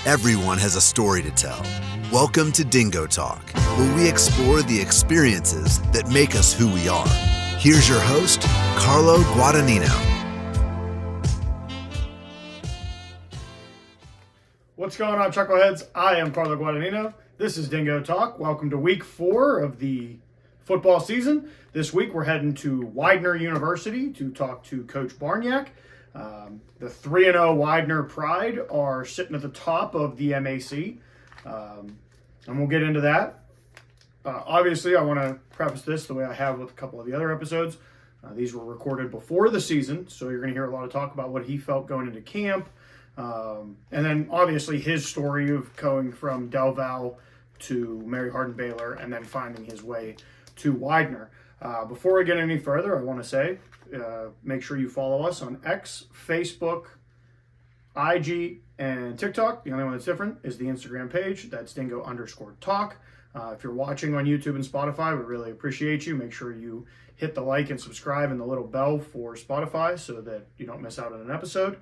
Everyone has a story to tell. Welcome to Dingo Talk, where we explore the experiences that make us who we are. Here's your host, Carlo Guadagnino. What's going on, Chuckleheads? I am Carlo Guadagnino. This is Dingo Talk. Welcome to week 4 of the football season. This week we're heading to Widener University to talk to Coach Barainyac. The 3-0 Widener Pride are sitting at the top of the MAC, and we'll get into that. Obviously, I want to preface this the way I have with a couple of the other episodes. These were recorded before the season, so you're going to hear a lot of talk about what he felt going into camp, and then obviously his story of going from Del Val to Mary Hardin Baylor and then finding his way to Widener. Before we get any further, I want to say, make sure you follow us on X, Facebook, IG, and TikTok. The only one that's different is the Instagram page. That's dingo_talk. If you're watching on YouTube and Spotify, we really appreciate you. Make sure you hit the like and subscribe and the little bell for Spotify so that you don't miss out on an episode.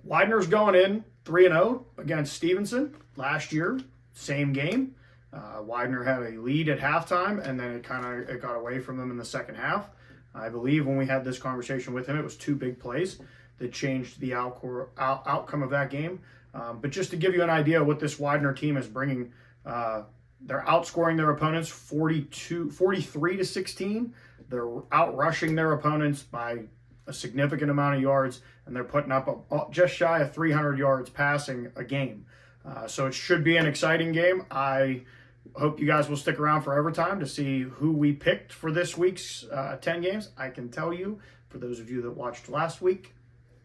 Widener's going in 3-0 against Stevenson last year, same game. Widener had a lead at halftime, and then it got away from them in the second half. I believe when we had this conversation with him, it was 2 big plays that changed the outcome of that game. But just to give you an idea of what this Widener team is bringing, they're outscoring their opponents 43-16. They're outrushing their opponents by a significant amount of yards, and they're putting up just shy of 300 yards passing a game. So it should be an exciting game. I hope you guys will stick around for overtime to see who we picked for this week's 10 games. I can tell you, for those of you that watched last week,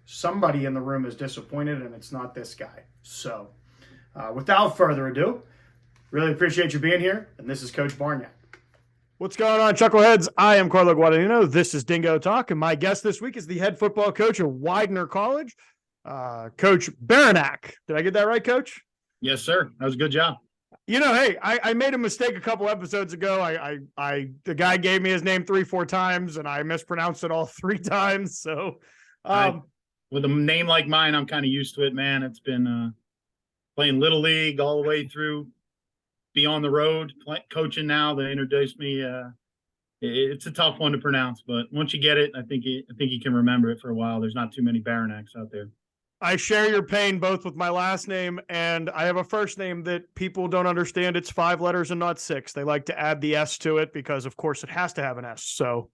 somebody in the room is disappointed, and it's not this guy. So without further ado, really appreciate you being here, and this is Coach Barainyac. What's going on, Chuckleheads? I am Carlo Guadagnino. This is Dingo Talk, and my guest this week is the head football coach of Widener College, Coach Barainyac. Did I get that right, Coach? Yes, sir. That was a good job. You know, hey, I made a mistake a couple episodes ago. The guy gave me his name 3-4 times, and I mispronounced it all 3 times. So, with a name like mine, I'm kind of used to it, man. It's been playing Little League all the way through, be on the road, coaching now. They introduced me. It's a tough one to pronounce, but once you get it, I think you can remember it for a while. There's not too many Barainyacs out there. I share your pain both with my last name, and I have a first name that people don't understand. It's 5 letters and not 6. They like to add the S to it because, of course, it has to have an S. So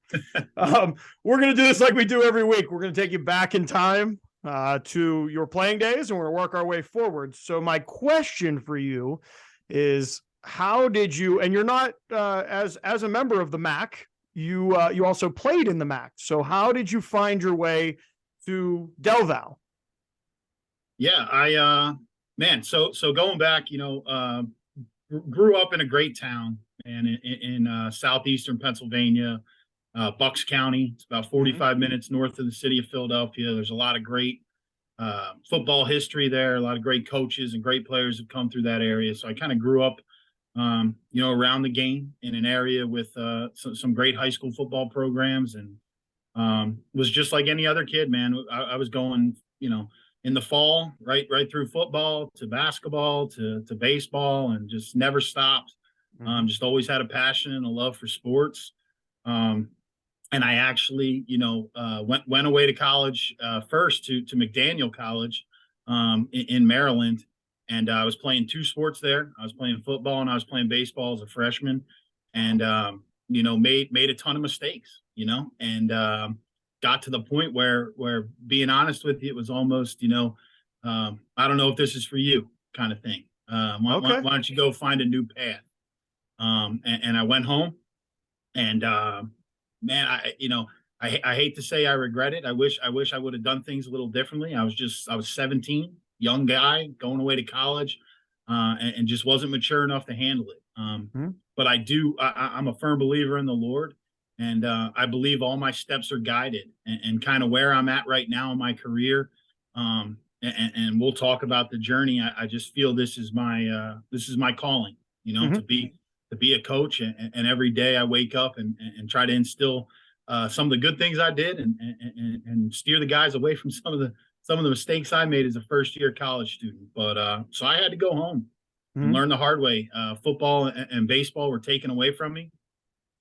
we're going to do this like we do every week. We're going to take you back in time to your playing days, and we're going to work our way forward. So my question for you is, how did you, and you're not, as a member of the MAC, you also played in the MAC. So how did you find your way to Del Val? Yeah, so going back, grew up in a great town and in southeastern Pennsylvania, Bucks County. It's about 45 minutes north of the city of Philadelphia. There's a lot of great football history there. A lot of great coaches and great players have come through that area. So I kind of grew up, around the game in an area with some great high school football programs, and was just like any other kid, man. I was going, in the fall, right through football to basketball to baseball, and just never stopped. Just always had a passion and a love for sports. And I actually, went away to college first to McDaniel College in Maryland. And I was playing 2 sports there. I was playing football and I was playing baseball as a freshman, and, made a ton of mistakes, and got to the point where being honest with you, it was almost, I don't know if this is for you kind of thing. Why don't you go find a new path? And I went home, and man, I hate to say I regret it. I wish I would have done things a little differently. I was 17, young guy going away to college, and just wasn't mature enough to handle it. But I'm a firm believer in the Lord. And I believe all my steps are guided, and kind of where I'm at right now in my career. And we'll talk about the journey. I just feel this is my calling, to be a coach. And every day I wake up and try to instill some of the good things I did, and steer the guys away from some of some of the mistakes I made as a first-year college student. But so I had to go home and Mhm. learn the hard way. Football and baseball were taken away from me.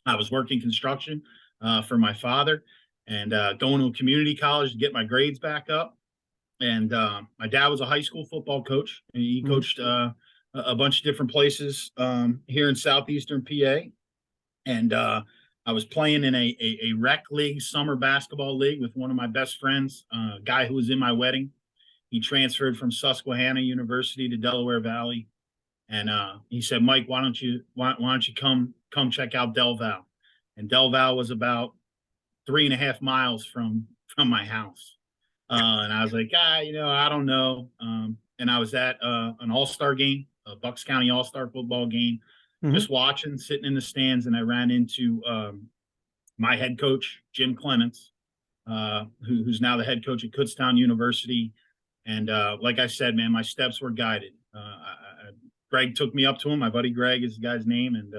I was working construction for my father, and going to a community college to get my grades back up. And my dad was a high school football coach, and he Mhm. coached a bunch of different places here in southeastern PA. And I was playing in a rec league, summer basketball league, with one of my best friends, a guy who was in my wedding. He transferred from Susquehanna University to Delaware Valley, and he said, "Mike, why don't you come check out Del Val?" And Del Val was about 3.5 miles from my house. And I was like, I don't know. And I was at an all-star game, a Bucks County all-star football game, Mhm. just watching, sitting in the stands. And I ran into my head coach, Jim Clements, who's now the head coach at Kutztown University. And like I said, man, my steps were guided. Greg took me up to him. My buddy Greg is the guy's name, and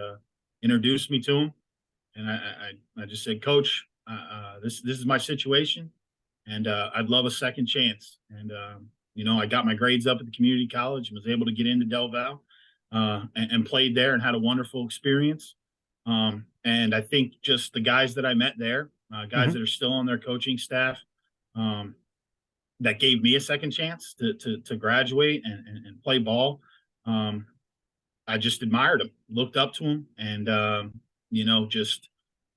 introduced me to him. And I just said, Coach, this is my situation, and I'd love a second chance. And I got my grades up at the community college and was able to get into Del Val, and played there and had a wonderful experience. And I think just the guys that I met there, guys Mhm. that are still on their coaching staff, that gave me a second chance to graduate and play ball. I just admired him, looked up to him, and just,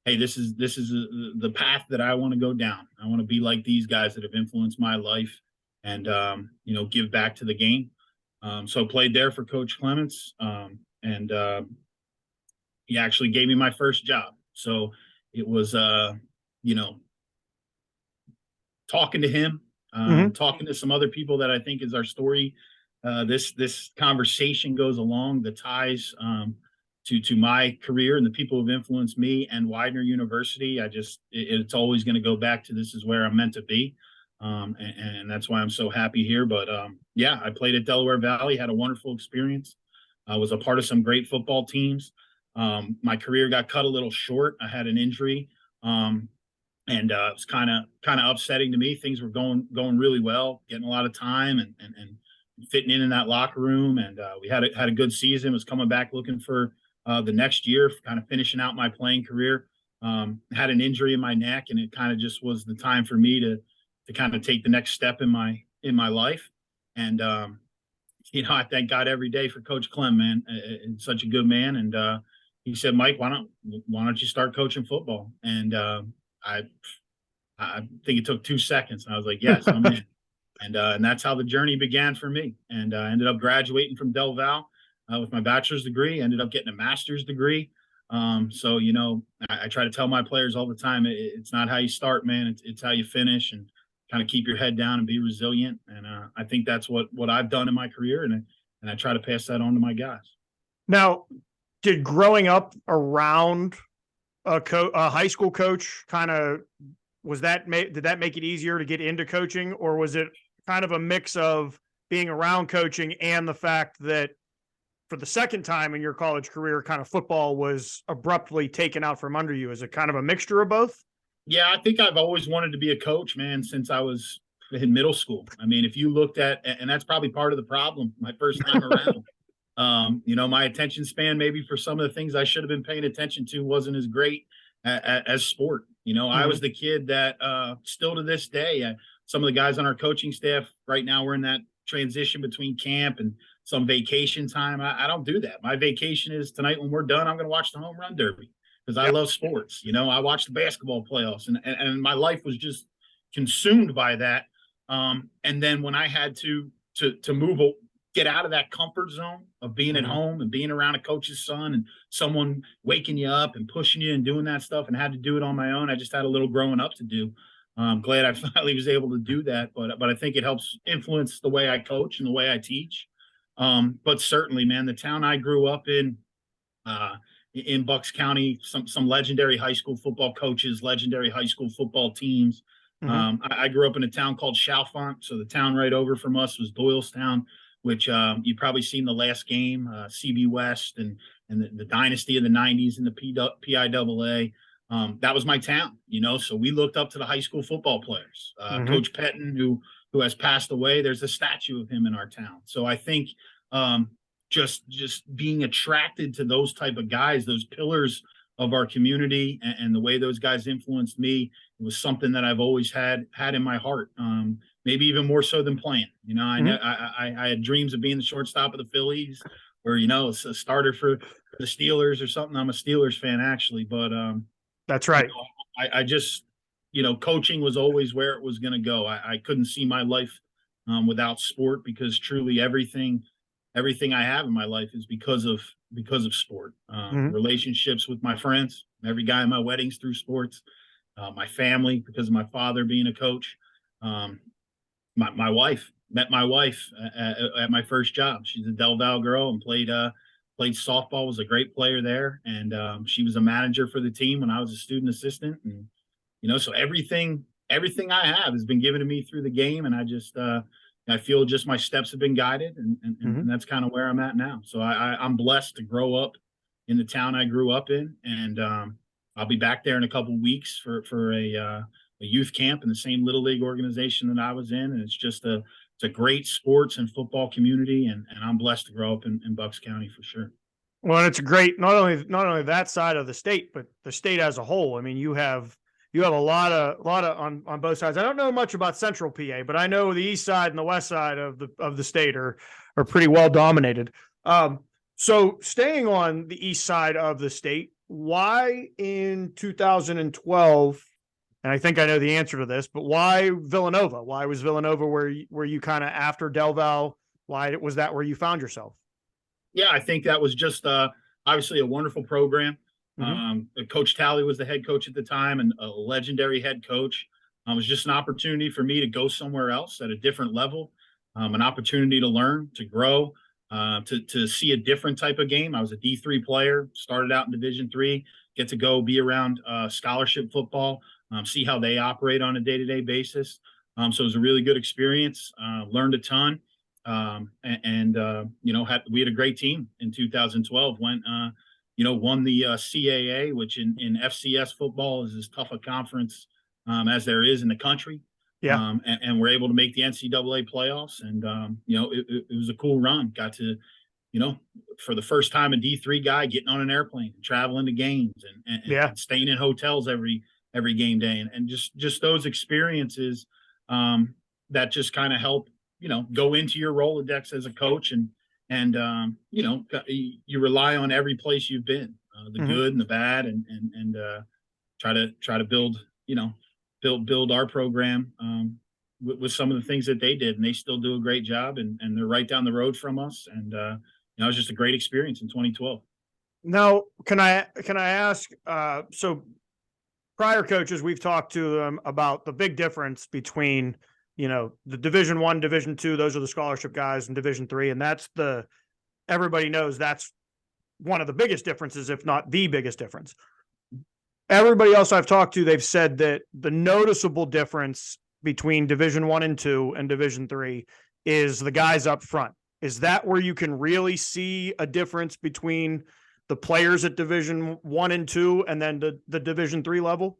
hey, this is the path that I want to go down. I want to be like these guys that have influenced my life, and give back to the game. So I played there for Coach Clements, and he actually gave me my first job. So it was, talking to him, Mhm. talking to some other people that I think is our story. This conversation goes along the ties to my career and the people who've influenced me and Widener University. It's always going to go back to, this is where I'm meant to be. And that's why I'm so happy here. But yeah, I played at Delaware Valley, had a wonderful experience. I was a part of some great football teams. My career got cut a little short. I had an injury. And it was kind of upsetting to me. Things were going really well, getting a lot of time and fitting in that locker room. And we had a good season. Was coming back looking for the next year, kind of finishing out my playing career. Had an injury in my neck, and it kind of just was the time for me to kind of take the next step in my life. And I thank God every day for Coach Clem, man. It's such a good man. And he said, Mike, why don't you start coaching football? And I think it took 2 seconds. And I was like, yes, I'm in. And that's how the journey began for me. And I ended up graduating from Del Val with my bachelor's degree, ended up getting a master's degree. So, I try to tell my players all the time, it's not how you start, man. It's how you finish, and kind of keep your head down and be resilient. And I think that's what I've done in my career. And I try to pass that on to my guys. Now, did growing up around a high school coach kind of, did that make it easier to get into coaching, or was it kind of a mix of being around coaching and the fact that for the second time in your college career, kind of football was abruptly taken out from under you? Is it kind of a mixture of both? Yeah, I think I've always wanted to be a coach, man, since I was in middle school. I mean, if you looked at, and that's probably part of the problem my first time around. My attention span, maybe for some of the things I should have been paying attention to, wasn't as great as sport. I was the kid that still to this day, some of the guys on our coaching staff right now, we're in that transition between camp and some vacation time. I don't do that. My vacation is tonight. When we're done, I'm going to watch the home run derby, because I love sports. I watched the basketball playoffs, and my life was just consumed by that. And then when I had to move, get out of that comfort zone of being at home and being around a coach's son and someone waking you up and pushing you and doing that stuff, and had to do it on my own, I just had a little growing up to do. I'm glad I finally was able to do that, but I think it helps influence the way I coach and the way I teach. But certainly, man, the town I grew up in Bucks County, some legendary high school football coaches, legendary high school football teams. I grew up in a town called Chalfont, so the town right over from us was Doylestown, which you've probably seen the last game, CB West and the dynasty of the 90s in the PIAA. That was my town, so we looked up to the high school football players. Coach Pettin, who who has passed away. There's a statue of him in our town. So I think just being attracted to those type of guys, those pillars of our community, and the way those guys influenced me, it was something that I've always had in my heart. Maybe even more so than playing. You know, I had dreams of being the shortstop of the Phillies, or it's a starter for the Steelers or something. I'm a Steelers fan actually, but that's right. I just, coaching was always where it was going to go. I couldn't see my life without sport, because truly everything I have in my life is because of sport. Relationships with my friends, every guy in my weddings through sports, my family because of my father being a coach. My wife, met my wife at my first job. She's a Del Val girl and played softball, was a great player there. And she was a manager for the team when I was a student assistant. And, so everything I have has been given to me through the game. And I feel just my steps have been guided, and that's kind of where I'm at now. So I'm blessed to grow up in the town I grew up in. And I'll be back there in a couple of weeks for a youth camp in the same Little League organization that I was in. And it's a great sports and football community. And I'm blessed to grow up in Bucks County for sure. Well, and it's great, not only that side of the state, but the state as a whole. I mean, you have a lot of on both sides. I don't know much about Central PA, but I know the east side and the west side of the state are pretty well dominated. So staying on the east side of the state, why in 2012? And I think I know the answer to this, but why Villanova? Why was Villanova where you kind of after Del Val? Why was that where you found yourself? Yeah, I think that was just obviously a wonderful program. Coach Talley was the head coach at the time, and a legendary head coach. It was just an opportunity for me to go somewhere else at a different level, an opportunity to learn, to grow, to see a different type of game. I was a D3 player, started out in Division III, get to go be around scholarship football, see how they operate on a day-to-day basis. So it was a really good experience, learned a ton. We had a great team in 2012, went won the CAA, which in FCS football is as tough a conference as there is in the country. Yeah. And we're able to make the NCAA playoffs. And, it was a cool run. Got to, for the first time, a D3 guy getting on an airplane, traveling to games and staying in hotels every game day. And just those experiences that just kind of help, go into your Rolodex as a coach. And you rely on every place you've been, the good and the bad, and try to build our program with some of the things that they did, and they still do a great job, and they're right down the road from us. And it was just a great experience in 2012. Now, can I ask? So, prior coaches, we've talked to them about the big difference between the Division I, Division II, those are the scholarship guys, and Division III. And everybody knows that's one of the biggest differences, if not the biggest difference. Everybody else I've talked to, they've said that the noticeable difference between Division I and II and Division III is the guys up front. Is that where you can really see a difference between the players at Division I and II and then the Division III level?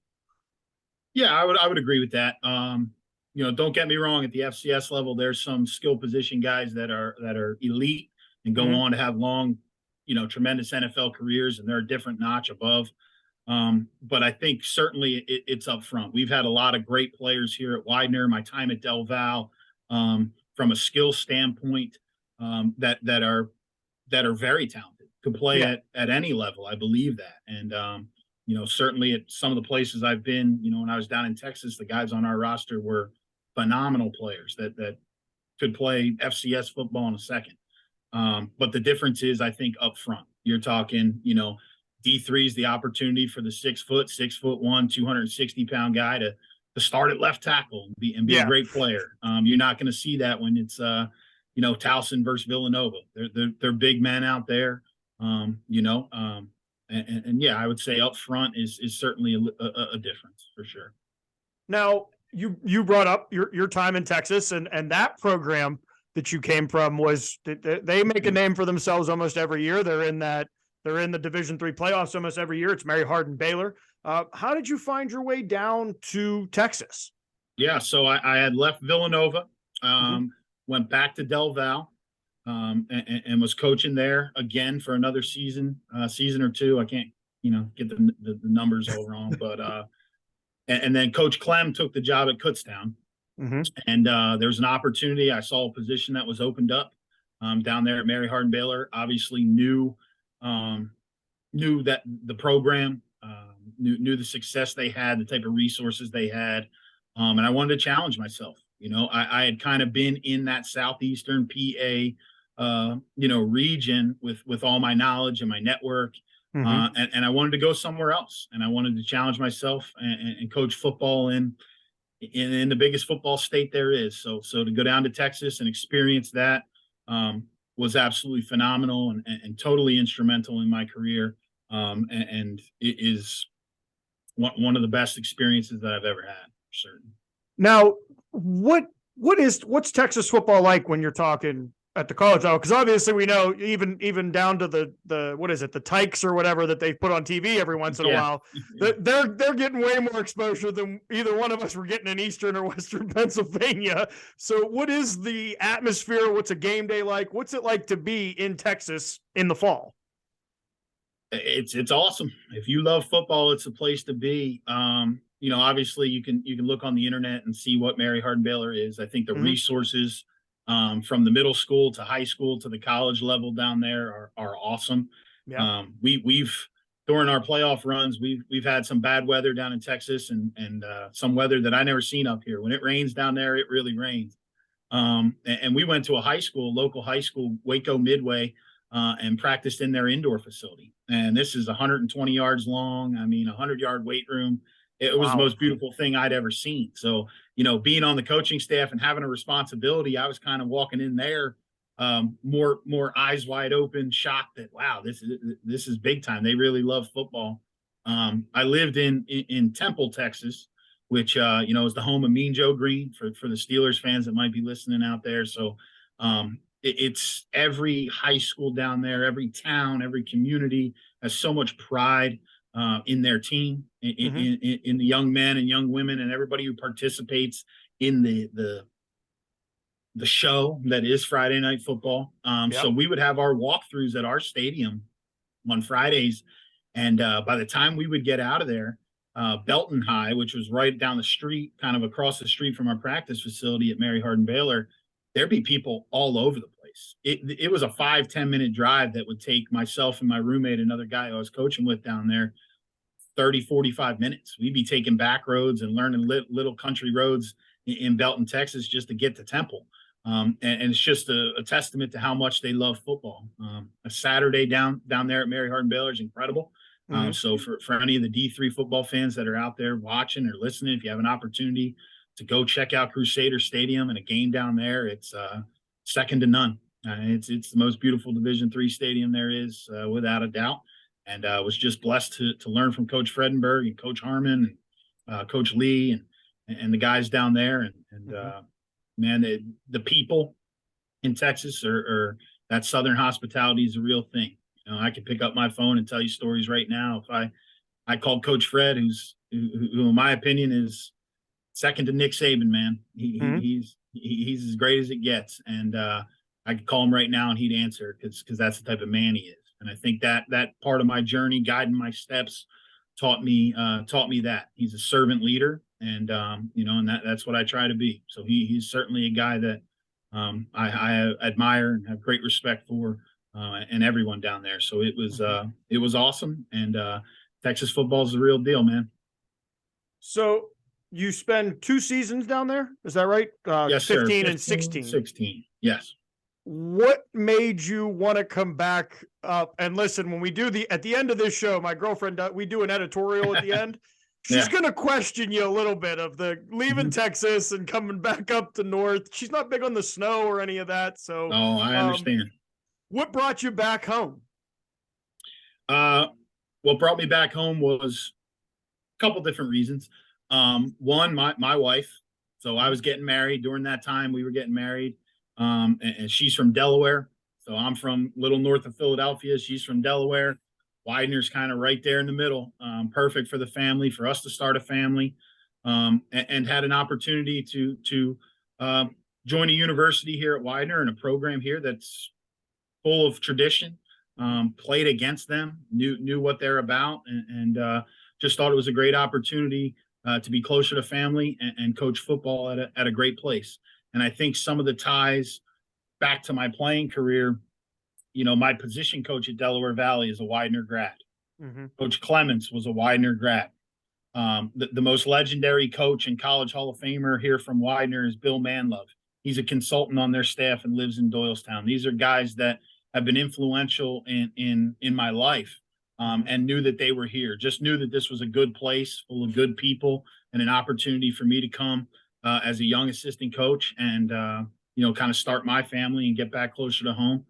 Yeah, I would agree with that. Don't get me wrong, at the FCS level, there's some skill position guys that are elite and go on to have long, tremendous NFL careers, and they're a different notch above. But I think certainly it's up front. We've had a lot of great players here at Widener. My time at Del Val, from a skill standpoint, that are very talented, could play at any level. I believe that. And, certainly at some of the places I've been, when I was down in Texas, the guys on our roster were phenomenal players that could play FCS football in a second. But the difference is, I think, up front. You're talking, D3 is the opportunity for the 6'1", 260-pound guy to start at left tackle and be a great player. You're not going to see that when it's Towson versus Villanova. They're big men out there. I would say up front is certainly a difference for sure. Now, you brought up your time in Texas, and that program that you came from they make a name for themselves almost every year. They're in the Division III playoffs almost every year. It's Mary Hardin Baylor. How did you find your way down to Texas? Yeah, so I had left Villanova Went back to Del Val, and was coaching there again for another season or two. I can't, get the numbers all wrong, but and then Coach Clem took the job at Kutztown, and there was an opportunity. I saw a position that was opened up down there at Mary Hardin Baylor. Obviously knew that the program, knew the success they had, the type of resources they had, and I wanted to challenge myself. I had kind of been in that southeastern PA, region with all my knowledge and my network. And I wanted to go somewhere else, and I wanted to challenge myself and coach football in the biggest football state there is. So to go down to Texas and experience that was absolutely phenomenal and totally instrumental in my career. And it is one of the best experiences that I've ever had, for certain. Now, what's Texas football like when you're talking at the college level? Because obviously we know even down to the what is it, the Tykes or whatever that they put on TV every once in a while, they're getting way more exposure than either one of us were getting in Eastern or Western Pennsylvania. So what is the atmosphere? What's a game day like? What's it like to be in Texas in the fall? It's awesome. If you love football, it's a place to be. Obviously you can look on the internet and see what Mary Hardin Baylor is. I think the resources from the middle school to high school to the college level down there are awesome. Yeah. We've during our playoff runs, we've had some bad weather down in Texas and some weather that I never seen up here. When it rains down there, it really rains. And we went to a local high school, Waco Midway, and practiced in their indoor facility. And this is 120 yards long. 100-yard weight room. It was the most beautiful thing I'd ever seen. So, being on the coaching staff and having a responsibility, I was kind of walking in there, more eyes wide open, shocked that, wow, this is big time. They really love football. I lived in Temple, Texas, which, is the home of Mean Joe Green for the Steelers fans that might be listening out there. So, it's every high school down there, every town, every community has so much pride in their team, in the young men and young women and everybody who participates in the show that is Friday Night Football. So we would have our walkthroughs at our stadium on Fridays. And by the time we would get out of there, Belton High, which was right down the street, kind of across the street from our practice facility at Mary Hardin Baylor, there'd be people all over the place. It was a 5-10 minute drive that would take myself and my roommate, another guy I was coaching with down there, 30-45 minutes. We'd be taking back roads and learning little country roads in Belton, Texas, just to get to Temple. And it's just a testament to how much they love football. A Saturday down there at Mary Hardin Baylor is incredible. So for any of the D3 football fans that are out there watching or listening, if you have an opportunity to go check out Crusader Stadium and a game down there, it's second to none. It's the most beautiful Division III stadium there is, without a doubt. And I was just blessed to learn from Coach Fredenberg and Coach Harmon and Coach Lee and the guys down there. And man, the people in Texas are that Southern hospitality is a real thing. I could pick up my phone and tell you stories right now. If I called Coach Fred, who in my opinion is second to Nick Saban, man. He's as great as it gets. And I could call him right now and he'd answer because that's the type of man he is. And I think that part of my journey, guiding my steps, taught me that he's a servant leader, and and that's what I try to be. So he's certainly a guy that I admire and have great respect for, and everyone down there. So it was awesome, and Texas football is the real deal, man. So you spend 2 seasons down there, is that right? Yes, 15 sir. and 16. 16, yes. What made you want to come back up? And listen, when we do at the end of this show, my girlfriend, we do an editorial at the end. She's going to question you a little bit of the leaving Texas and coming back up to North. She's not big on the snow or any of that. So, I understand. What brought you back home? What brought me back home was a couple different reasons. One, my wife. So I was getting married during that time. We were getting married. And she's from Delaware. So I'm from little north of Philadelphia. She's from Delaware. Widener's kind of right there in the middle. Perfect for the family, for us to start a family, and had an opportunity to join a university here at Widener and a program here that's full of tradition. Played against them, knew what they're about, and just thought it was a great opportunity to be closer to family and coach football at a great place. And I think some of the ties back to my playing career, my position coach at Delaware Valley is a Widener grad. Mm-hmm. Coach Clements was a Widener grad. The most legendary coach and college Hall of Famer here from Widener is Bill Manlove. He's a consultant on their staff and lives in Doylestown. These are guys that have been influential in my life, and knew that they were here. Just knew that this was a good place full of good people and an opportunity for me to come as a young assistant coach and kind of start my family and get back closer to home.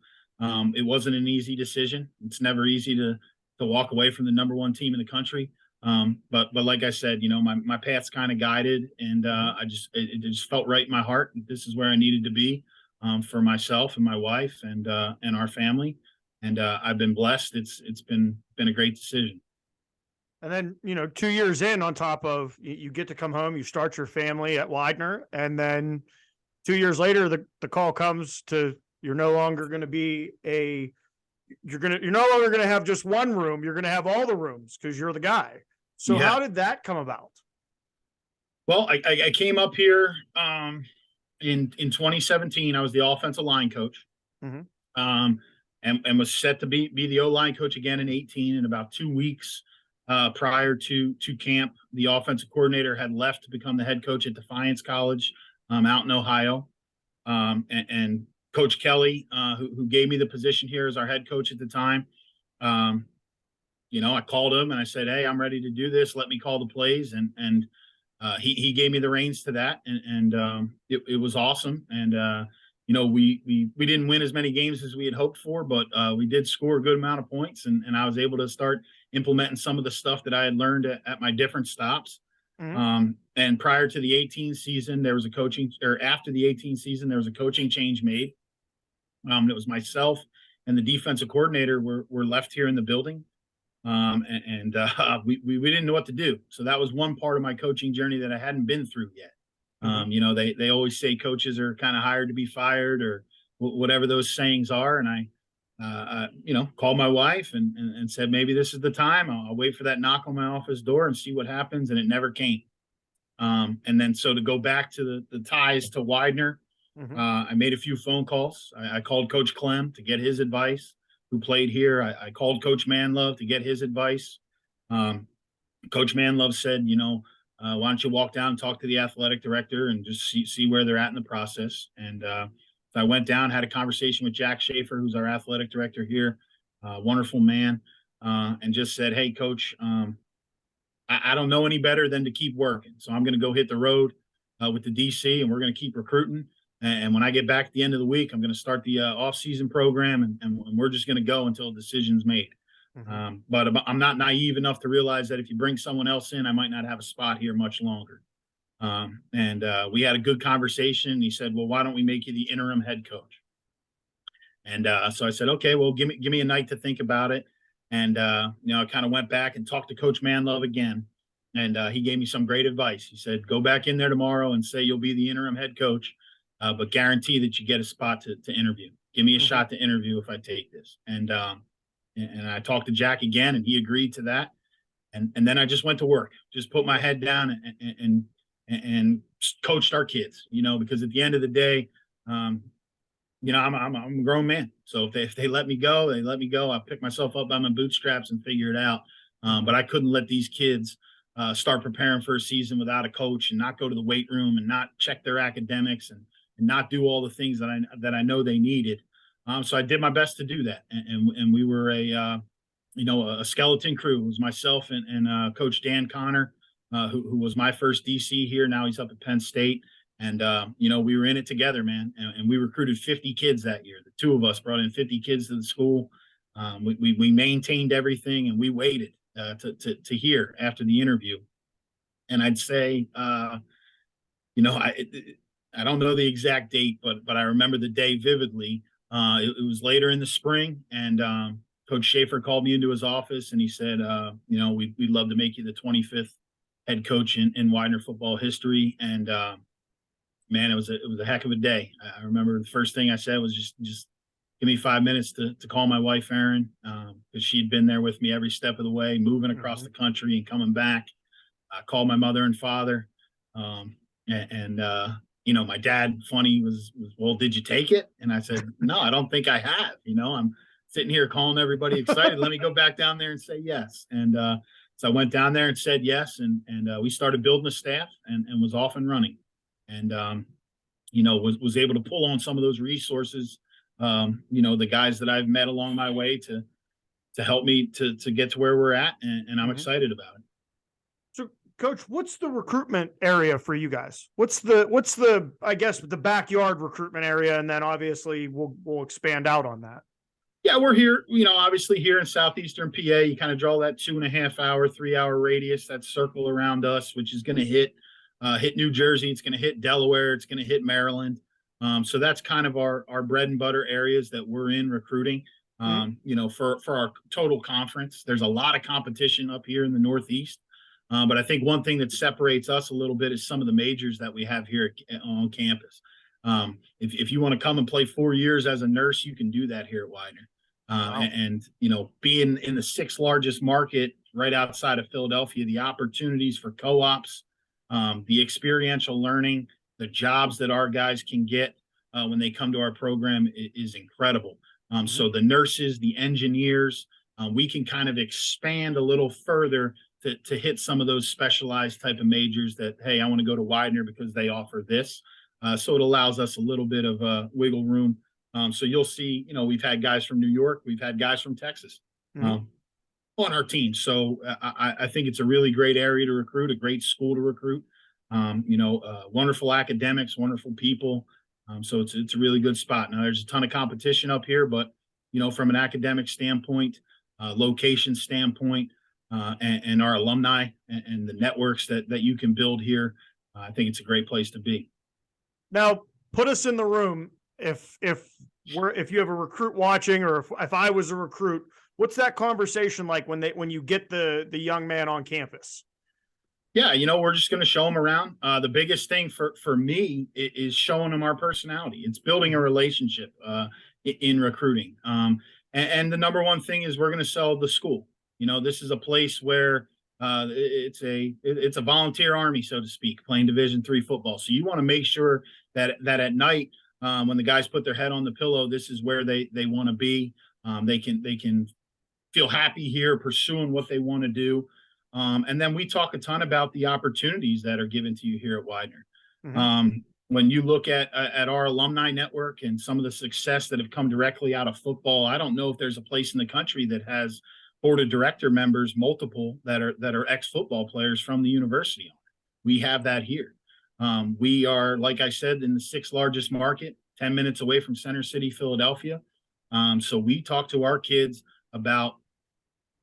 It wasn't an easy decision. It's never easy to walk away from the number one team in the country. But like I said, my path's kind of guided, and it just felt right in my heart that this is where I needed to be for myself and my wife and our family. And I've been blessed. It's been a great decision. And then, 2 years in, on top of you get to come home, you start your family at Widener, and then 2 years later, the call comes to you're no longer going to be you're no longer going to have just one room. You're going to have all the rooms because you're the guy. So How did that come about? Well, I came up here in 2017. I was the offensive line coach, and was set to be the O-line coach again in 18. And about 2 weeks prior to camp, the offensive coordinator had left to become the head coach at Defiance College out in Ohio. And Coach Kelly, who gave me the position here as our head coach at the time, I called him and I said, "Hey, I'm ready to do this. Let me call the plays." And he gave me the reins to that, and it was awesome. And we didn't win as many games as we had hoped for, but we did score a good amount of points, and I was able to start implementing some of the stuff that I had learned at my different stops. Mm-hmm. And prior to the 18 season, after the 18 season, there was a coaching change made. It was myself and the defensive coordinator were left here in the building. We didn't know what to do. So that was one part of my coaching journey that I hadn't been through yet. Mm-hmm. They always say coaches are kind of hired to be fired, or whatever those sayings are. And I called my wife and said, maybe this is the time. I'll wait for that knock on my office door and see what happens. And it never came. And then, so to go back to the ties to Widener, mm-hmm. I made a few phone calls. I called Coach Clem to get his advice, who played here. I called Coach Manlove to get his advice. Coach Manlove said, why don't you walk down and talk to the athletic director and just see where they're at in the process. And so I went down, had a conversation with Jack Schaefer, who's our athletic director here, wonderful man, and just said, "Hey, Coach, I don't know any better than to keep working. So I'm going to go hit the road with the DC, and we're going to keep recruiting. And when I get back at the end of the week, I'm going to start the off-season program, and we're just going to go until a decision's made." Mm-hmm. But I'm not naive enough to realize that if you bring someone else in, I might not have a spot here much longer. And we had a good conversation. He said, "Well, why don't we make you the interim head coach?" And so I said, "Okay, well, give me a night to think about it." And I kind of went back and talked to Coach Manlove again, and he gave me some great advice. He said, "Go back in there tomorrow and say you'll be the interim head coach, but guarantee that you get a spot to interview. Give me a mm-hmm. shot to interview if I take this." And I talked to Jack again, and he agreed to that. And then I just went to work, just put my head down and coached our kids, because at the end of the day, I'm a grown man. So if they let me go, they let me go. I pick myself up by my bootstraps and figure it out. But I couldn't let these kids start preparing for a season without a coach, and not go to the weight room, and not check their academics, and not do all the things that I know they needed. So I did my best to do that. And we were a skeleton crew. It was myself and Coach Dan Connor, who was my first DC here. Now he's up at Penn State. And, we were in it together, man. And we recruited 50 kids that year. The two of us brought in 50 kids to the school. We maintained everything, and we waited to hear after the interview. And I'd say, I don't know the exact date, but I remember the day vividly. It was later in the spring, and Coach Schaefer called me into his office, and he said, we'd love to make you the 25th head coach in Widener football history. And, man, it was a heck of a day. I remember the first thing I said was just give me 5 minutes to call my wife, Erin, because she'd been there with me every step of the way, moving across the country and coming back. I called my mother and father. My dad, funny, was, well, did you take it? And I said, no, I don't think I have. I'm sitting here calling everybody excited. Let me go back down there and say yes. And so I went down there and said yes. And we started building a staff and was off and running. And, was able to pull on some of those resources, the guys that I've met along my way to help me to get to where we're at. And I'm excited about it. So, Coach, what's the recruitment area for you guys? What's the I guess the backyard recruitment area, and then obviously we'll expand out on that. Yeah, we're here, obviously here in southeastern PA. You kind of draw that 2.5 hour, 3 hour radius, that circle around us, which is going to hit New Jersey. It's going to hit Delaware. It's going to hit Maryland. So that's kind of our bread and butter areas that we're in recruiting. For our total conference, there's a lot of competition up here in the Northeast. But I think one thing that separates us a little bit is some of the majors that we have here on campus. If you want to come and play 4 years as a nurse, you can do that here at Widener. And being in the 6th largest market right outside of Philadelphia, the opportunities for co-ops, the experiential learning, the jobs that our guys can get when they come to our program is incredible. So the nurses, the engineers, we can kind of expand a little further to hit some of those specialized type of majors that, hey, I want to go to Widener because they offer this. So it allows us a little bit of wiggle room. So you'll see, we've had guys from New York, we've had guys from Texas on our team. So I think it's a really great area to recruit, a great school to recruit. Wonderful academics, wonderful people. So it's a really good spot. Now there's a ton of competition up here, but from an academic standpoint, location standpoint, and our alumni and the networks that you can build here, I think it's a great place to be. Now, put us in the room. If you have a recruit watching, or if I was a recruit, what's that conversation like when you get the young man on campus? Yeah, we're just going to show them around. The biggest thing for me is showing them our personality. It's building a relationship in recruiting. And the number one thing is we're going to sell the school. This is a place where it's a volunteer army, so to speak, playing Division III football. So you want to make sure that at night, when the guys put their head on the pillow, this is where they want to be. They can feel happy here, pursuing what they want to do. And then we talk a ton about the opportunities that are given to you here at Widener. When you look at our alumni network and some of the success that have come directly out of football, I don't know if there's a place in the country that has board of director members, multiple that are ex-football players from the university. We have that here. We are, like I said, in the 6th largest market, 10 minutes away from Center City, Philadelphia. So we talk to our kids about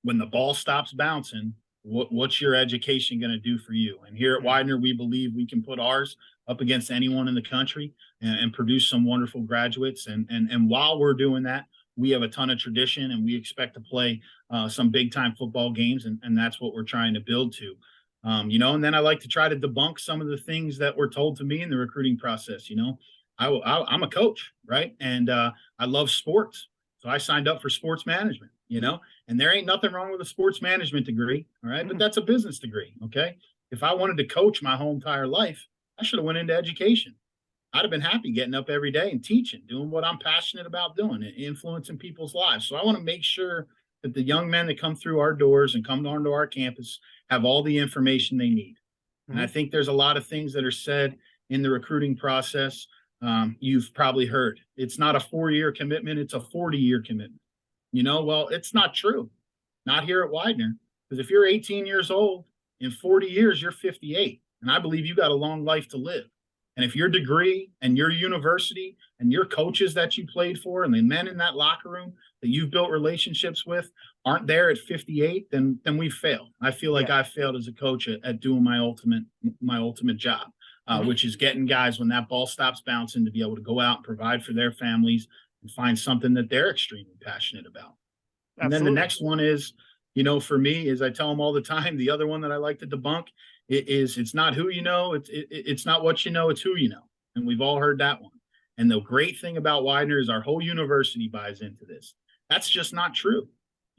when the ball stops bouncing, what's your education going to do for you? And here at Widener, we believe we can put ours up against anyone in the country and produce some wonderful graduates. And while we're doing that, we have a ton of tradition, and we expect to play some big time football games. And that's what we're trying to build to, and then I like to try to debunk some of the things that were told to me in the recruiting process. I'm a coach, right? And I love sports. So I signed up for sports management, and there ain't nothing wrong with a sports management degree. All right. But that's a business degree. Okay. If I wanted to coach my whole entire life, I should have went into education. I'd have been happy getting up every day and teaching, doing what I'm passionate about doing, and influencing people's lives. So I want to make sure that the young men that come through our doors and come onto our campus have all the information they need. And I think there's a lot of things that are said in the recruiting process. You've probably heard it's not a 4-year commitment. It's a 40-year commitment. Well, it's not true. Not here at Widener, because if you're 18 years old, in 40 years, you're 58. And I believe you got a long life to live. And if your degree and your university and your coaches that you played for and the men in that locker room that you've built relationships with aren't there at 58, then we've failed. I feel like I failed as a coach at doing my ultimate job, which is getting guys, when that ball stops bouncing, to be able to go out and provide for their families and find something that they're extremely passionate about. Absolutely. And then the next one is, for me, is I tell them all the time, the other one that I like to debunk is it's not who you know, it's not what you know, it's who you know. And we've all heard that one. And the great thing about Widener is our whole university buys into this. That's just not true.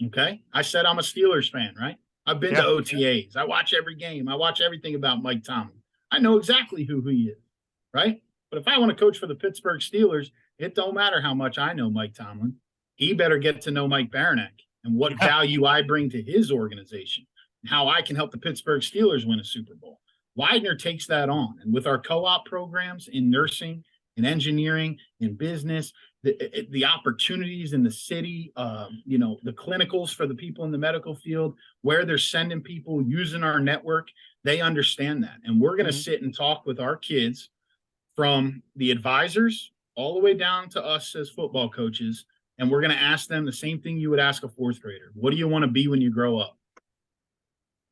Okay. I said I'm a Steelers fan, right? I've been to OTAs. I watch every game. I watch everything about Mike Tomlin. I know exactly who he is, right? But if I want to coach for the Pittsburgh Steelers, it don't matter how much I know Mike Tomlin. He better get to know Mike Barainyac and what value I bring to his organization, and how I can help the Pittsburgh Steelers win a Super Bowl. Widener takes that on. And with our co-op programs in nursing, in engineering, in business, the opportunities in the city, the clinicals for the people in the medical field, where they're sending people using our network, they understand that. And we're going to sit and talk with our kids, from the advisors all the way down to us as football coaches. And we're going to ask them the same thing you would ask a fourth grader. What do you want to be when you grow up?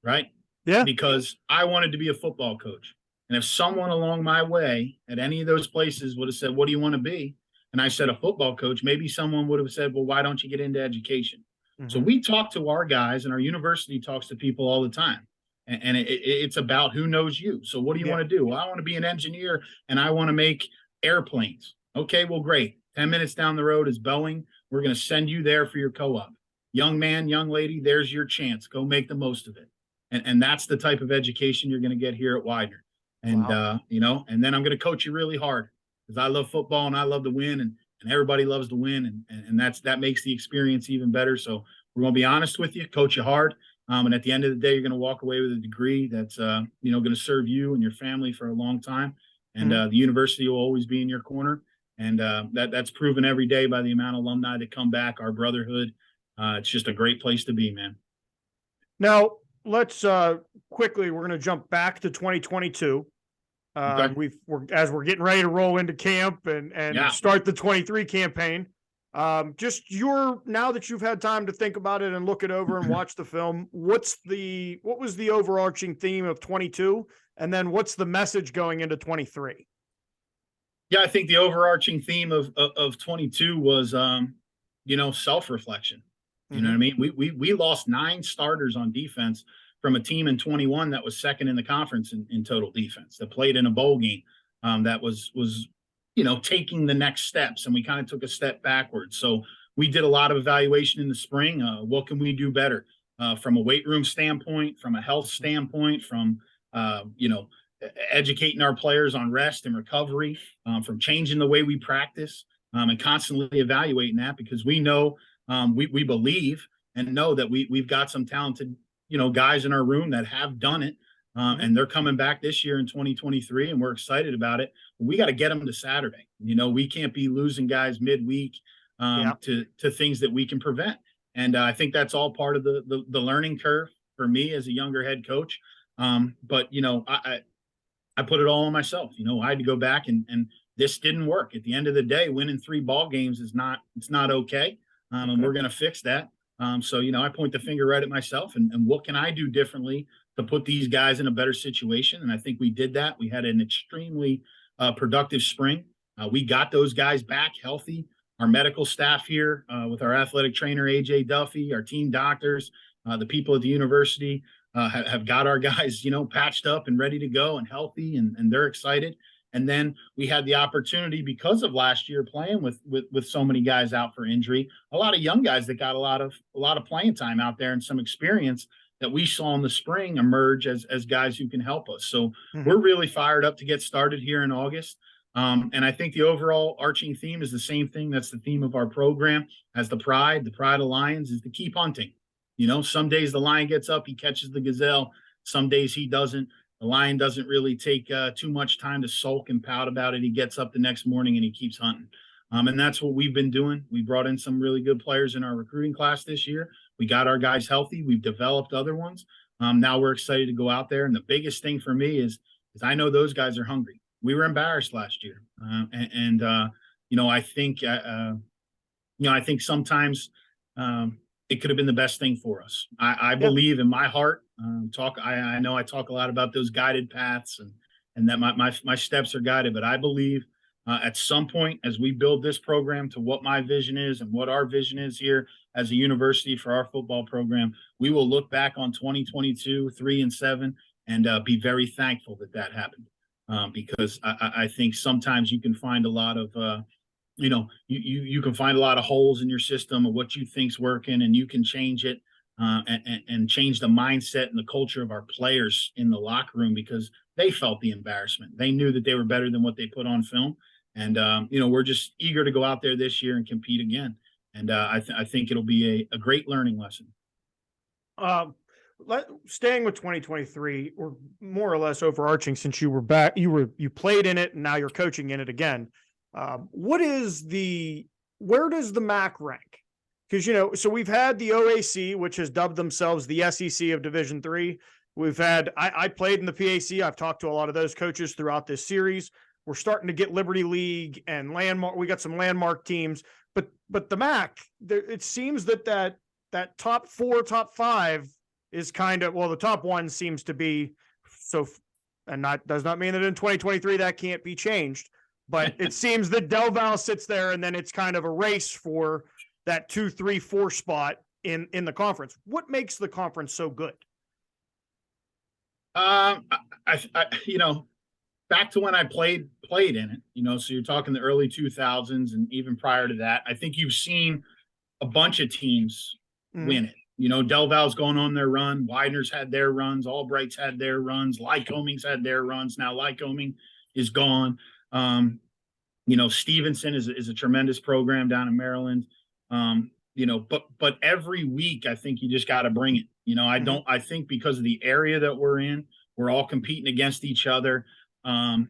Right? Yeah. Because I wanted to be a football coach. And if someone along my way at any of those places would have said, what do you want to be? And I said, a football coach, maybe someone would have said, well, why don't you get into education? So we talk to our guys, and our university talks to people all the time. And it's about who knows you. So what do you want to do? Well, I want to be an engineer, and I want to make airplanes. Okay, well, great. 10 minutes down the road is Boeing. We're going to send you there for your co-op. Young man, young lady, there's your chance. Go make the most of it. And that's the type of education you're going to get here at Widener. And, and then I'm going to coach you really hard, because I love football and I love to win, and everybody loves to win. And that makes the experience even better. So we're going to be honest with you, coach you hard. And at the end of the day, you're going to walk away with a degree that's, going to serve you and your family for a long time. And the university will always be in your corner. And that's proven every day by the amount of alumni that come back, our brotherhood. It's just a great place to be, man. Now, let's quickly, we're going to jump back to 2022. Okay. As we're getting ready to roll into camp and start the 23 campaign. Now that you've had time to think about it and look it over and watch the film, what was the overarching theme of 22, and then what's the message going into 23? Yeah, I think the overarching theme of 22 was self-reflection. You know what I mean? We lost 9 starters on defense from a team in 21 that was second in the conference in total defense, that played in a bowl game, that was taking the next steps, and we kind of took a step backwards. So we did a lot of evaluation in the spring. What can we do better from a weight room standpoint, from a health standpoint, from educating our players on rest and recovery, from changing the way we practice, and constantly evaluating that, because we know we believe and know that we've got some talented guys in our room that have done it. And they're coming back this year in 2023, and we're excited about it. We got to get them to Saturday. We can't be losing guys midweek to things that we can prevent. And I think that's all part of the learning curve for me as a younger head coach. But I put it all on myself. I had to go back and this didn't work. At the end of the day, winning 3 ball games it's not okay. And we're going to fix that. So I point the finger right at myself, and what can I do differently to put these guys in a better situation? And I think we did that. We had an extremely productive spring. We got those guys back healthy. Our medical staff here with our athletic trainer, AJ Duffy, our team doctors, the people at the university have got our guys, patched up and ready to go and healthy, and they're excited. And then we had the opportunity, because of last year playing with so many guys out for injury, a lot of young guys that got a lot of playing time out there and some experience that we saw in the spring emerge as guys who can help us. So we're really fired up to get started here in August. And I think the overall arching theme is the same thing. That's the theme of our program. As the pride of Lions is to keep hunting. Some days the lion gets up, he catches the gazelle. Some days he doesn't. The lion doesn't really take too much time to sulk and pout about it. He gets up the next morning and he keeps hunting. And that's what we've been doing. We brought in some really good players in our recruiting class this year. We got our guys healthy. We've developed other ones. Now we're excited to go out there. And the biggest thing for me is I know those guys are hungry. We were embarrassed last year. I think sometimes it could have been the best thing for us. I believe in my heart. I know I talk a lot about those guided paths and that my steps are guided, but I believe at some point, as we build this program to what my vision is and what our vision is here as a university for our football program, we will look back on 2022, 3-7, and be very thankful that happened. because I think sometimes you can find a lot of, you can find a lot of holes in your system of what you think's working, and you can change it and change the mindset and the culture of our players in the locker room, because they felt the embarrassment. They knew that they were better than what they put on film. And, we're just eager to go out there this year and compete again. And I think it'll be a great learning lesson. Staying with 2023, or more or less overarching, since you were back, you played in it and now you're coaching in it again. Where does the MAC rank? Because, so we've had the OAC, which has dubbed themselves the SEC of Division III. We've had, I played in the PAC. I've talked to a lot of those coaches throughout this series. We're starting to get Liberty League and Landmark. We got some Landmark teams, but the MAC, it seems that top 4, top 5 is kind of, well, the top 1 seems to be so, and does not mean that in 2023 that can't be changed, but it seems that Del Val sits there, and then it's kind of a race for that 2, 3, 4 spot in the conference. What makes the conference so good? Back to when I played in it, so you're talking the early 2000s and even prior to that, I think you've seen a bunch of teams win it. Del Val's going on their run. Widener's had their runs. Albright's had their runs. Lycoming's had their runs. Now Lycoming is gone. Stevenson is a tremendous program down in Maryland. But every week I think you just got to bring it. I think because of the area that we're in, we're all competing against each other. Del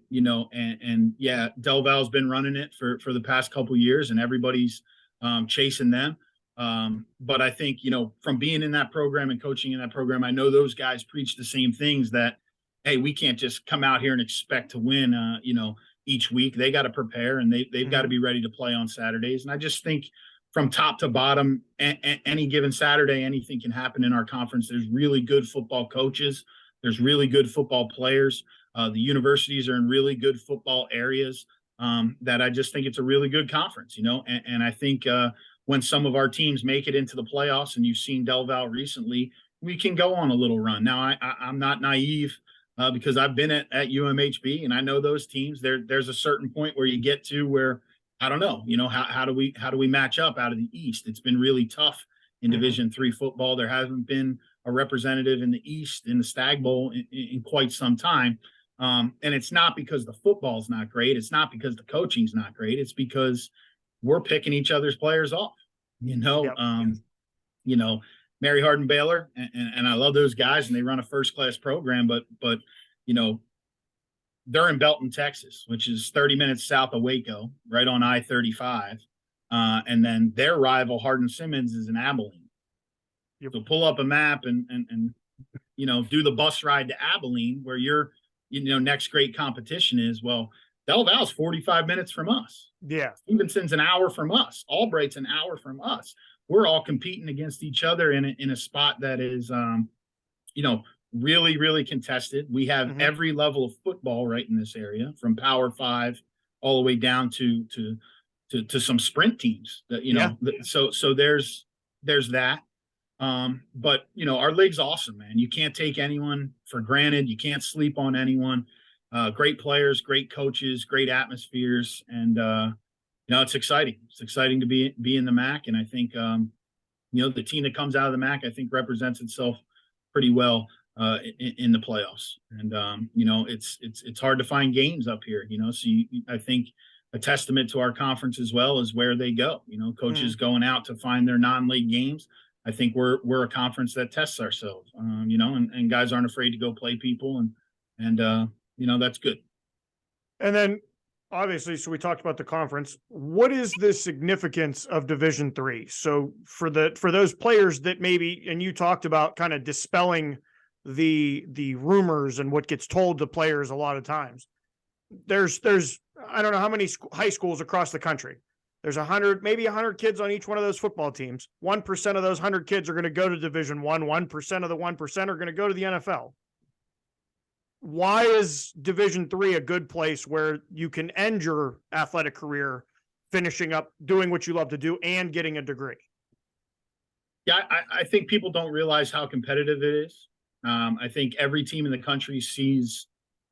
Val's been running it for the past couple of years, and everybody's chasing them. But I think, from being in that program and coaching in that program, I know those guys preach the same things, that, hey, we can't just come out here and expect to win, each week. They got to prepare, and they've got to be ready to play on Saturdays. And I just think from top to bottom, any given Saturday, anything can happen in our conference. There's really good football coaches. There's really good football players. The universities are in really good football areas, that I just think it's a really good conference, and I think when some of our teams make it into the playoffs, and you've seen Del Val recently, we can go on a little run. Now, I'm not naive, because I've been at UMHB, and I know those teams. There's a certain point where you get to where, I don't know, how do we match up out of the East? It's been really tough in Division III football. There hasn't been a representative in the East in the Stag Bowl in quite some time. And it's not because the football's not great. It's not because the coaching's not great. It's because we're picking each other's players off, Yep. Mary Hardin Baylor, and I love those guys, and they run a first-class program, but they're in Belton, Texas, which is 30 minutes south of Waco, right on I-35. And then their rival, Hardin Simmons, is in Abilene. Yep. So pull up a map and do the bus ride to Abilene, where your next great competition is. Well, Del Val's 45 minutes from us. Yeah. Stevenson's an hour from us. Albright's an hour from us. We're all competing against each other in a spot that is, really, really contested. We have every level of football right in this area, from Power 5 all the way down to some sprint teams. So there's that. But our league's awesome, man. You can't take anyone for granted. You can't sleep on anyone. Great players, great coaches, great atmospheres, and it's exciting. It's exciting to be in the MAC, and I think the team that comes out of the MAC, I think, represents itself pretty well in the playoffs. And it's hard to find games up here. So I think a testament to our conference as well is where they go. Coaches going out to find their non-league games. I think we're a conference that tests ourselves. And guys aren't afraid to go play people, and that's good. And then, obviously, so we talked about the conference. What is the significance of Division III? So for those players that maybe, and you talked about kind of dispelling the rumors and what gets told to players a lot of times. There's I don't know how many high schools across the country. There's 100, maybe 100 kids on each one of those football teams. 1% of those 100 kids are going to go to Division I. 1% of the 1% are going to go to the NFL. Why is Division III a good place where you can end your athletic career finishing up doing what you love to do and getting a degree? Yeah, I think people don't realize how competitive it is. I think every team in the country sees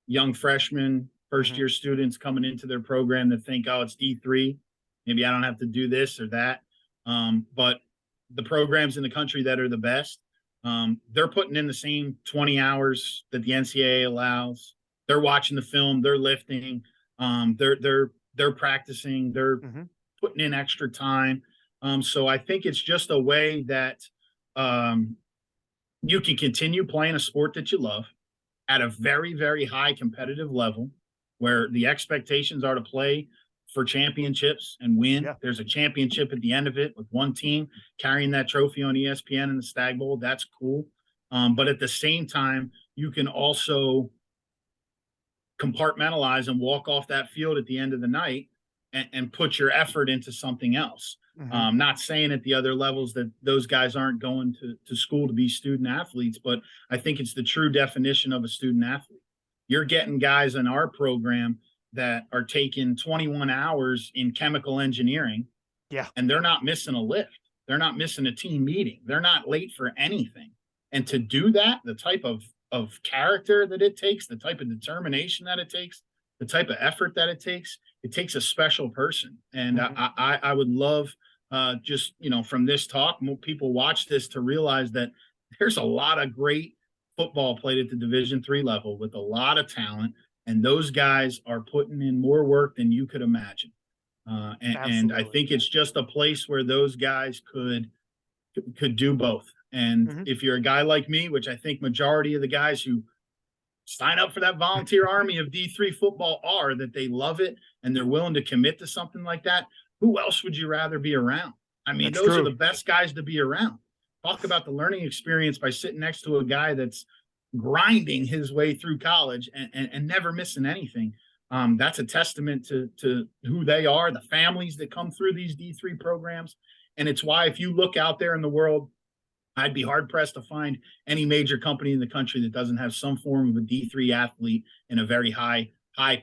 young freshmen, first-year students coming into their program that think, oh, it's D3. Maybe I don't have to do this or that. But the programs in the country that are the best, they're putting in the same 20 hours that the NCAA allows. They're watching the film, they're lifting, they're practicing, they're putting in extra time. So I think it's just a way that you can continue playing a sport that you love at a very, very high competitive level where the expectations are to play for championships and win. Yeah. There's a championship at the end of it with one team carrying that trophy on ESPN and the Stag Bowl. That's cool. But at the same time, you can also compartmentalize and walk off that field at the end of the night and put your effort into something else. Not saying at the other levels that those guys aren't going to school to be student athletes, but I think it's the true definition of a student athlete. You're getting guys in our program that are taking 21 hours in chemical engineering. Yeah. And they're not missing a lift. They're not missing a team meeting. They're not late for anything. And to do that, the type of character that it takes, the type of determination that it takes, the type of effort that it takes a special person. And I would love just, from this talk, more people watch this to realize that there's a lot of great football played at the Division III level with a lot of talent. And those guys are putting in more work than you could imagine. And I think it's just a place where those guys could do both. And if you're a guy like me, which I think majority of the guys who sign up for that volunteer army of D3 football are, that they love it and they're willing to commit to something like that, who else would you rather be around? I mean, those are the best guys to be around. Talk about the learning experience by sitting next to a guy that's grinding his way through college and never missing anything. That's a testament to who they are, the families that come through these D3 programs. And it's why if you look out there in the world, I'd be hard pressed to find any major company in the country that doesn't have some form of a D3 athlete in a very high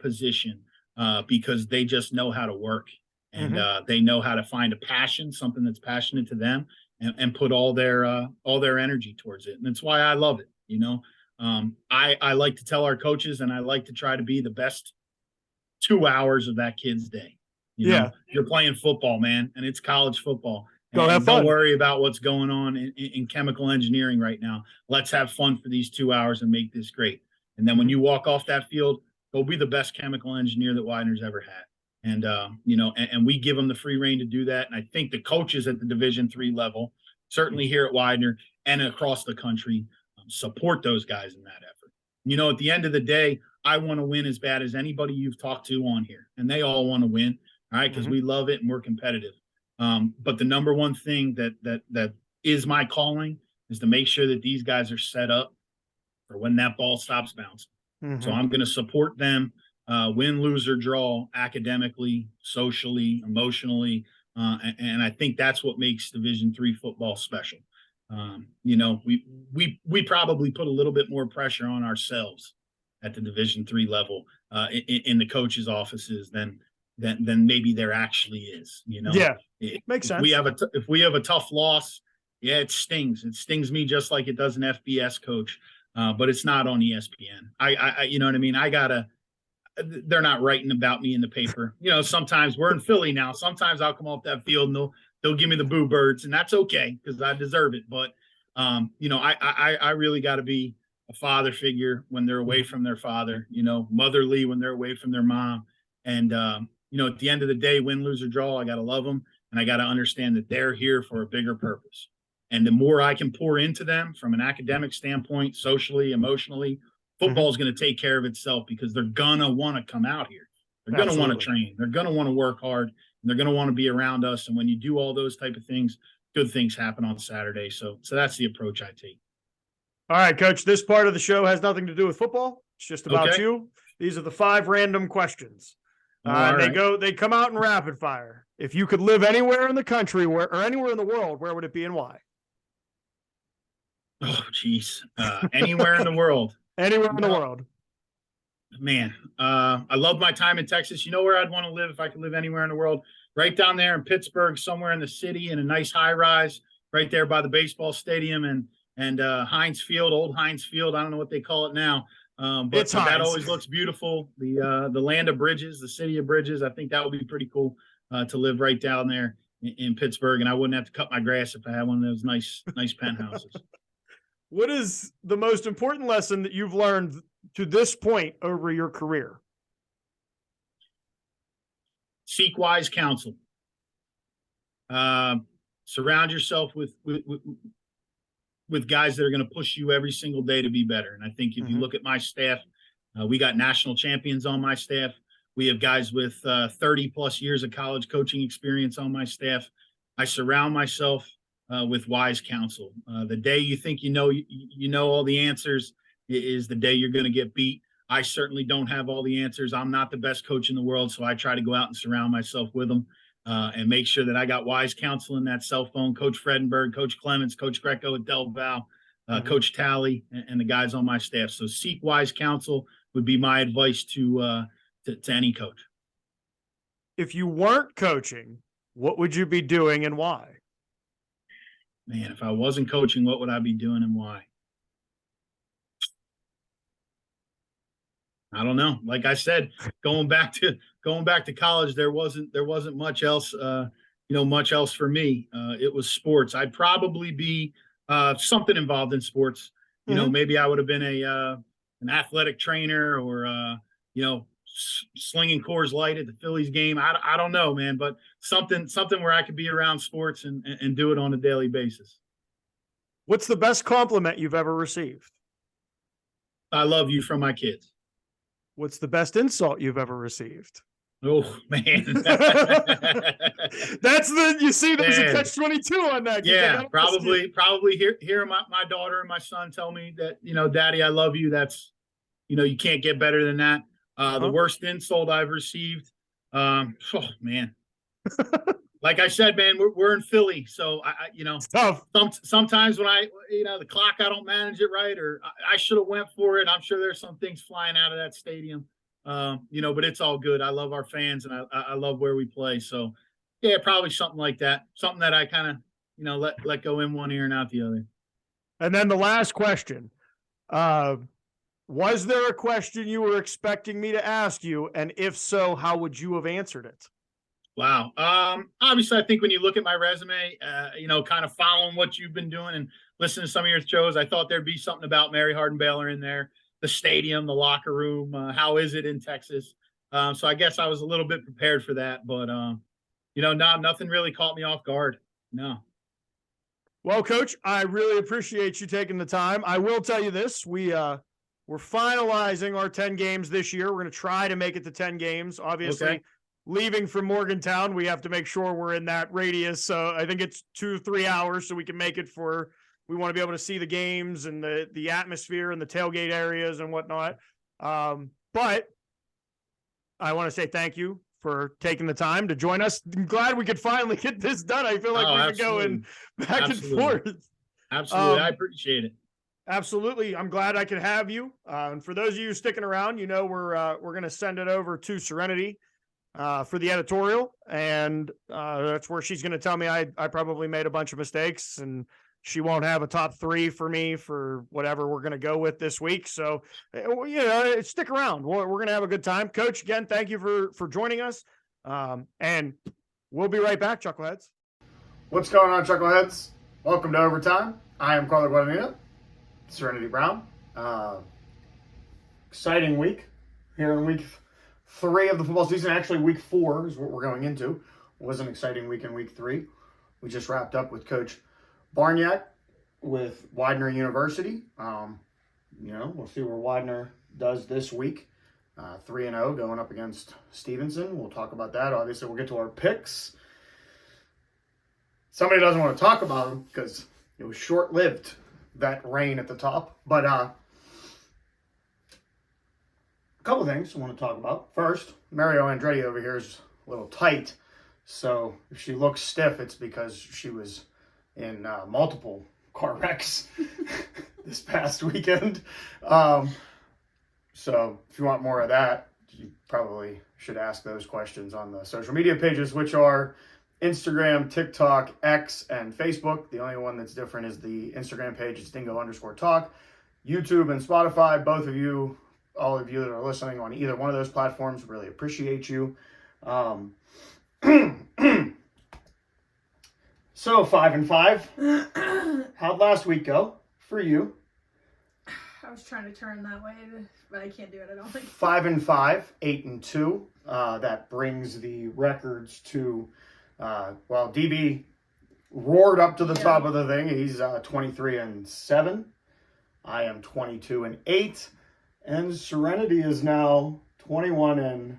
position, because they just know how to work and they know how to find a passion, something that's passionate to them, and put all their energy towards it. And that's why I love it. I like to tell our coaches, and I like to try to be the best 2 hours of that kid's day. You're playing football, man, and it's college football. Don't worry about what's going on in chemical engineering right now. Let's have fun for these 2 hours and make this great. And then when you walk off that field, go be the best chemical engineer that Widener's ever had. And, and we give them the free rein to do that. And I think the coaches at the Division III level, certainly here at Widener and across the country, support those guys in that effort. At the end of the day, I want to win as bad as anybody you've talked to on here. And they all want to win, all right, because we love it and we're competitive. But the number one thing that is my calling is to make sure that these guys are set up for when that ball stops bouncing. So I'm going to support them, win, lose, or draw, academically, socially, emotionally. And I think that's what makes Division III football special. We probably put a little bit more pressure on ourselves at the Division III level in the coaches' offices than maybe there actually is. Makes sense. If we have a tough loss, it stings. It stings me just like it does an FBS coach, but it's not on ESPN. I you know what I mean? They're not writing about me in the paper. Sometimes we're in Philly now. Sometimes I'll come off that field and they'll give me the boo birds, and that's okay because I deserve it. But I really got to be a father figure when they're away from their father. Motherly when they're away from their mom, and at the end of the day, win, lose, or draw, I got to love them, and I got to understand that they're here for a bigger purpose. And the more I can pour into them from an academic standpoint, socially, emotionally, football is going to take care of itself because they're going to want to come out here. They're going to want to train. They're going to want to work hard, and they're going to want to be around us. And when you do all those type of things, good things happen on Saturday. So that's the approach I take. All right, Coach, this part of the show has nothing to do with football. It's just about you. These are the 5 random questions. They come out in rapid fire. If you could live anywhere in the country or anywhere in the world, where would it be and why? Oh, geez. Anywhere in the world. Anywhere in the world. Man, I love my time in Texas. You know where I'd want to live if I could live anywhere in the world? Right down there in Pittsburgh, somewhere in the city, in a nice high rise, right there by the baseball stadium and Heinz Field, old Heinz Field. I don't know what they call it now. But that always looks beautiful. The land of bridges, the city of bridges. I think that would be pretty cool to live right down there in Pittsburgh, and I wouldn't have to cut my grass if I had one of those nice penthouses. What is the most important lesson that you've learned to this point over your career? Seek wise counsel. Surround yourself with guys that are going to push you every single day to be better. And I think if you look at my staff, we got national champions on my staff. We have guys with 30 plus years of college coaching experience on my staff. I surround myself with wise counsel. The day you think you know all the answers is the day you're going to get beat. I certainly don't have all the answers. I'm not the best coach in the world, so I try to go out and surround myself with them and make sure that I got wise counsel in that cell phone. Coach Fredenberg, Coach Clements, Coach Greco at Del Val, Coach Talley, and the guys on my staff. So seek wise counsel would be my advice to any coach. If you weren't coaching, what would you be doing and why? Man, if I wasn't coaching, what would I be doing and why? I don't know. Like I said, going back to college, there wasn't much else, much else for me. It was sports. I'd probably be something involved in sports. Maybe I would have been an athletic trainer or slinging Coors Light at the Phillies game. I don't know, man, but something where I could be around sports and do it on a daily basis. What's the best compliment you've ever received? I love you from my kids. What's the best insult you've ever received? Oh, man. There's a catch-22 on that. Yeah, probably hearing my daughter and my son tell me that, Daddy, I love you. That's, you can't get better than that. The worst insult I've received. Oh, man. Like I said, man, we're in Philly. So it's tough. Sometimes when the clock, I don't manage it right, or I should have went for it. I'm sure there's some things flying out of that stadium. But it's all good. I love our fans and I love where we play. So yeah, probably something like that. Something that I kind of, let go in one ear and out the other. And then the last question, was there a question you were expecting me to ask you? And if so, how would you have answered it? Wow. Obviously I think when you look at my resume, kind of following what you've been doing and listening to some of your shows, I thought there'd be something about Mary Hardin-Baylor in there. The stadium, the locker room, how is it in Texas? So I guess I was a little bit prepared for that, but nothing really caught me off guard. No. Well, Coach, I really appreciate you taking the time. I will tell you this: we're finalizing our 10 games this year. We're going to try to make it to 10 games. Obviously, okay. Leaving from Morgantown, we have to make sure we're in that radius. So I think it's 2-3 hours, so we can make it for. We want to be able to see the games and the atmosphere and the tailgate areas and whatnot. But I want to say thank you for taking the time to join us. I'm glad we could finally get this done. I feel like we've been going back and forth. Absolutely. I appreciate it. Absolutely. I'm glad I could have you. And for those of you sticking around, we're going to send it over to Serenity for the editorial. And that's where she's going to tell me I probably made a bunch of mistakes and she won't have a top 3 for me for whatever we're going to go with this week. So, stick around. We're going to have a good time. Coach, again, thank you for joining us. And we'll be right back, Chuckleheads. What's going on, Chuckleheads? Welcome to Overtime. I am Carlo Guadagnino, Serenity Brown. Exciting week here in week 3 of the football season. Actually, week 4 is what we're going into. It was an exciting week in week 3. We just wrapped up with Coach Barainyac with Widener University. We'll see where Widener does this week. 3-0 going up against Stevenson. We'll talk about that. Obviously, we'll get to our picks. Somebody doesn't want to talk about them because it was short-lived, that reign at the top. But a couple things I want to talk about. First, Mario Andretti over here is a little tight. So if she looks stiff, it's because she was in multiple car wrecks this past weekend. So if you want more of that, you probably should ask those questions on the social media pages, which are Instagram, TikTok, X, and Facebook. The only one that's different is the Instagram page. It's Dingo_talk. YouTube and Spotify. Both of you, all of you that are listening on either one of those platforms, really appreciate you. So 5-5. How'd last week go for you? I was trying to turn that way, but I can't do it. I don't think. 5-5, 8-2. That brings the records to DB roared up to the top of the thing. He's 23-7. I am 22-8, and Serenity is now 21-9.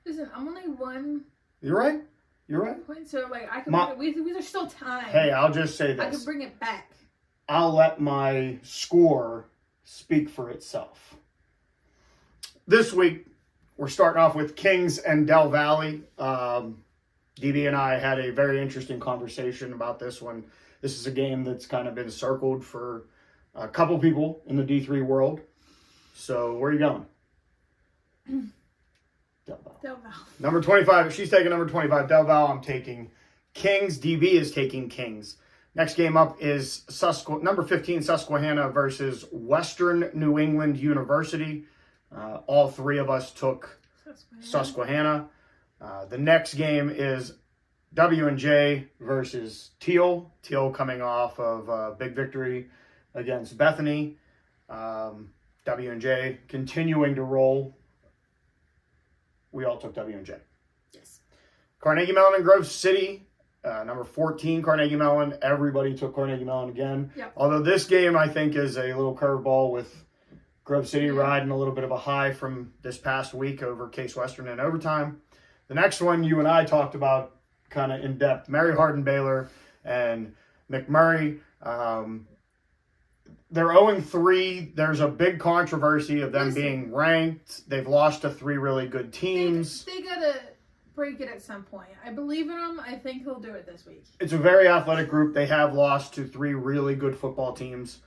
Listen, I'm only one. You're right. You're right. Point, so I can. There's still time. Hey, I'll just say this. I can bring it back. I'll let my score speak for itself. This week, we're starting off with Kings and Del Valle. DB and I had a very interesting conversation about this one. This is a game that's kind of been circled for a couple people in the D3 world. So, where are you going? Del Valle. Number 25. She's taking number 25. Del Valle, I'm taking Kings. DB is taking Kings. Next game up is number 15 Susquehanna versus Western New England University. All three of us took Susquehanna. The next game is W&J versus Teal. Teal coming off of a big victory against Bethany. W&J continuing to roll. We all took W&J. Yes. Carnegie Mellon and Grove City. Number 14, Carnegie Mellon. Everybody took Carnegie Mellon again. Yep. Although this game, I think, is a little curveball with Grove City riding a little bit of a high from this past week over Case Western in overtime. The next one you and I talked about kind of in depth, Mary Hardin Baylor and McMurray. They're 0-3. There's a big controversy of them being ranked. They've lost to three really good teams. They got to break it at some point. I believe in him. I think he'll do it this week. It's a very athletic group. They have lost to three really good football teams.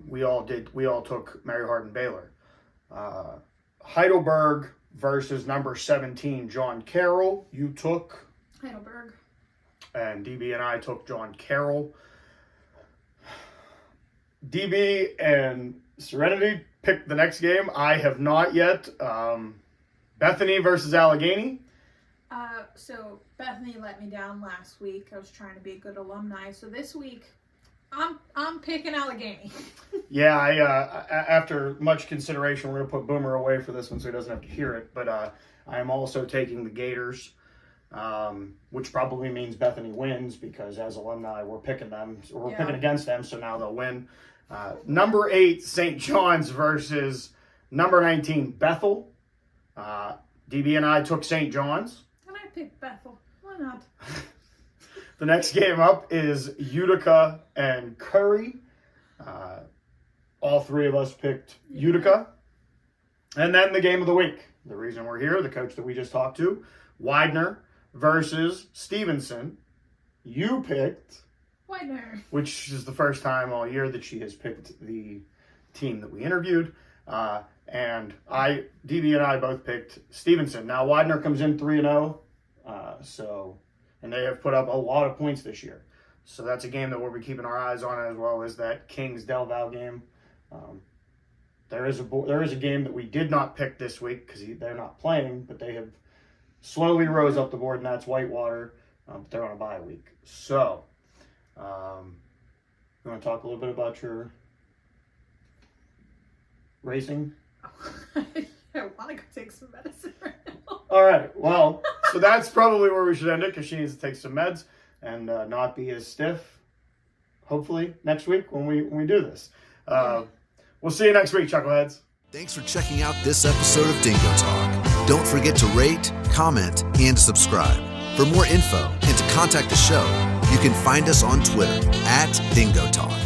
We all took Mary Hardin Baylor. Heidelberg versus number 17, John Carroll. You took Heidelberg. And DB and I took John Carroll. DB and Serenity picked the next game. I have not yet. Bethany versus Allegheny. So Bethany let me down last week. I was trying to be a good alumni. So this week, I'm picking Allegheny. Yeah, I after much consideration, we're going to put Boomer away for this one so he doesn't have to hear it. But I am also taking the Gators, which probably means Bethany wins because as alumni, we're picking them. We're picking against them, so now they'll win. Number 8, St. John's versus number 19, Bethel. DB and I took St. John's. And I picked Bethel. Why not? The next game up is Utica and Curry. All three of us picked Utica. And then the game of the week. The reason we're here, the coach that we just talked to, Widener versus Stevenson. You picked Widener, which is the first time all year that she has picked the team that we interviewed. And DB and I both picked Stevenson. Now Widener comes in 3-0. And they have put up a lot of points this year. So that's a game that we'll be keeping our eyes on, as well as that Kings Del Valle game. There is a game that we did not pick this week because they're not playing, but they have slowly rose up the board, and that's Whitewater. They're on a bye week. So, you want to talk a little bit about your racing? I want to go take some medicine right now. All right. Well, so that's probably where we should end it because she needs to take some meds and not be as stiff. Hopefully next week when we do this. We'll see you next week, Chuckleheads. Thanks for checking out this episode of Dingo Talk. Don't forget to rate, comment, and subscribe. For more info and to contact the show, you can find us on Twitter @Dingo Talk.